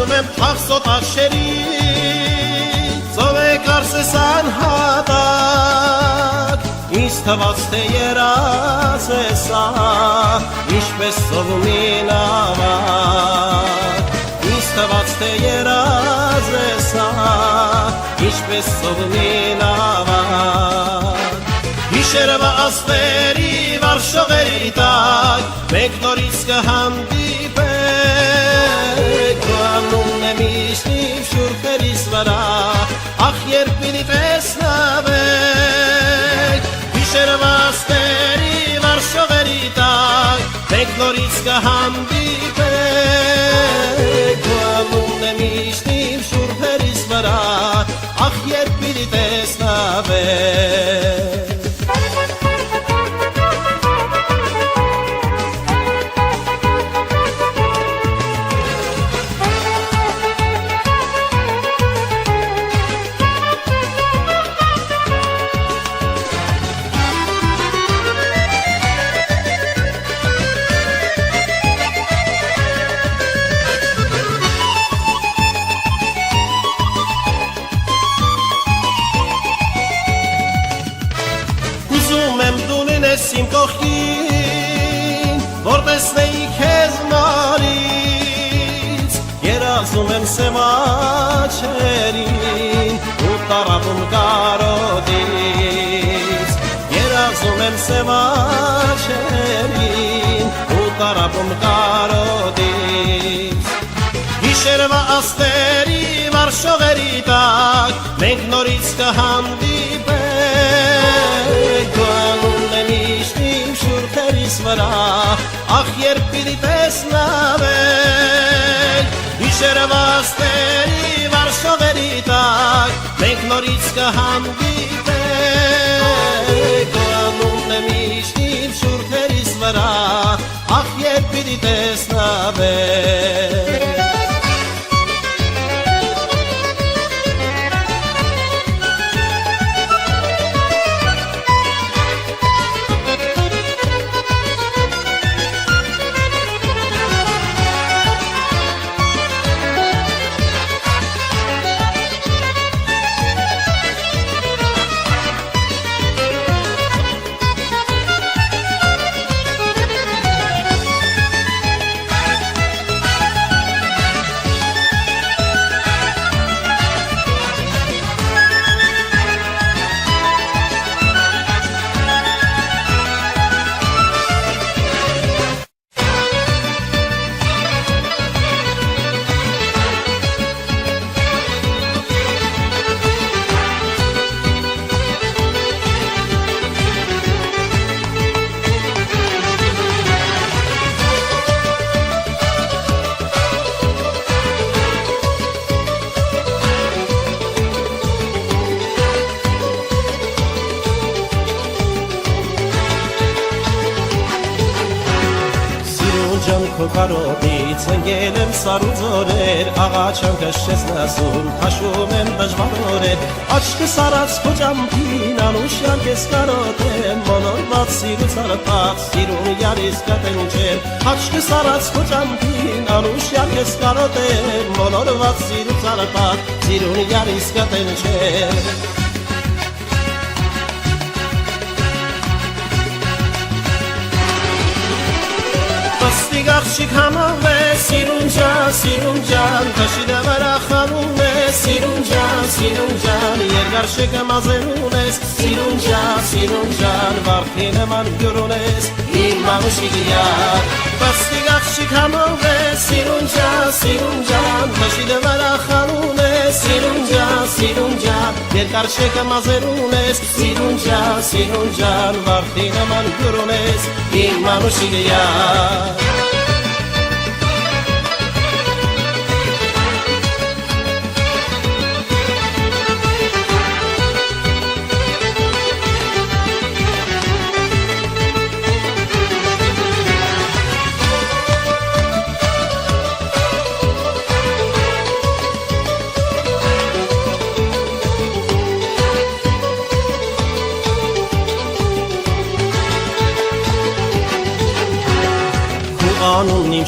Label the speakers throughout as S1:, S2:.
S1: Հիշում եմ թախսոտ ախշերի ծով է կարսես անհատակ Ինձ թված թե երազ է սա Ինչպես սովումին ավակ Ինձ թված թե երազ է սա Ինչպես սովումին ավակ Հիշերվա աստերի վարշողերի տակ Մենք նորից կհանդիպենք Քո անունն է միշտ իմ շուրթերիս վրա Ախ երբ պիտի տեսնվենք Հիշերվա աստերի վարշողերի տակ Մենք նորից կհանդիպենք Քո անունն է միշտ իմ շուրթերիս վրա Ախ երբ պիտի տեսնվենք Իմ կողքին, որ տեսնեի քեզ նորից Երազում եմ սև աչերին ու տարապում կարոտից Երազում եմ սև աչերին ու տարապում կարոտից Հիշերվա աստերի վարշողերի տակ մենք նորից կհանդիպենք Քո անունն է միշտ իմ շուրթերիս վրա Ախ երբ պիտի տեսնվենք Հիշերվա աստերի վարշողերի տակ մենք նորից կհանդիպենք Քո անունն է միշտ իմ շուրթերիս վրա Ախ երբ պիտի տեսնվենք Քո կարոտից ընկել եմ սարու ձորեր Աղաչանքս չես լսում, քաշում եմ դժվար օրեր Աչքս արած քո ճամփին անուշյալ ես կարոտեմ Մոլորված սիրուց արփակ, սիրուն յարիս կտենջեմ Աչքս արած քո ճամփին անուշյալ ես կարոտեմ Մոլորված սիրուց արփակ, սիրուն յարիս կտենջեմ Աղջիկ համով է, սիրուն ջան, թաշիլը վրա խանում է, սիրուն ջան, երկար շեկը մազերուն ես, սիրուն ջան, վարդի նման գյուրուն ես, իմ մանուշիկ յար, բաստիկ աղջիկ համով է, սիրուն ջան, թաշիլը վրա խանում է, սիրուն ջան, երկար շեկը մազերուն ես, սիրուն ջան, վարդի նման գյուրուն ես, իմ մանուշիկ յար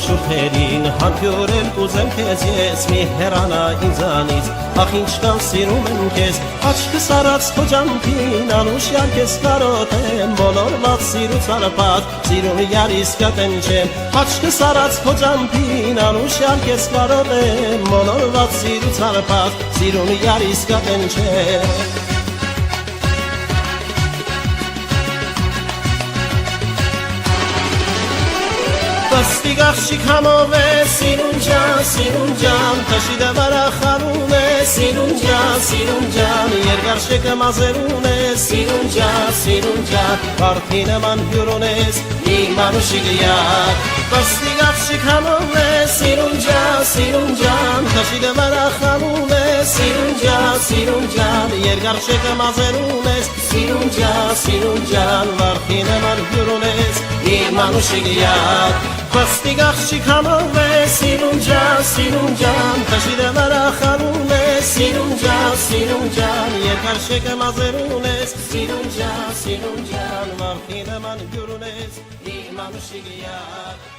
S1: շուրթերին Համբյուրել կուզեմ քեզ ես մի հեռանա ինձանից Ախ ինչքան սիրում եմ քեզ Աչքս արած քո ջանքին Անուշյալ քեզ կարոտեմ Բոլորված սիրուց արպատ Սիրուն յարիս կտեմ չեմ Աչքս արած քո ջանքին Անուշյալ քեզ կարոտեմ Բոլորված սիրուց արպատ Սիրուն յարիս կտեմ չեմ Պստիկ աղջիկ համով է Սիրուն ջան Տաշիդը վարախանում է Սիրուն ջան Երկար շեկը մազերուն է Սիրուն ջան Վարդի նման հյուրուն ես Իմ անուշիկ յակ Պստիկ աղջիկ համով է Սիրուն ջան Տաշիդը վարախանում է Սիրուն ջան Երկար շեկը մազերուն ես Սիրուն ջան Վարդի նման հյուրուն ես Իմ անուշիկ յակ Պստիկ աղջիկ համով է Սիրուն ջան Տաշիդը վարախանում է Սիրուն ջան Երկար շեկը մազերուն ես Սիրուն ջան Վարդի նման հյուրուն ես Իմ անուշիկ յակ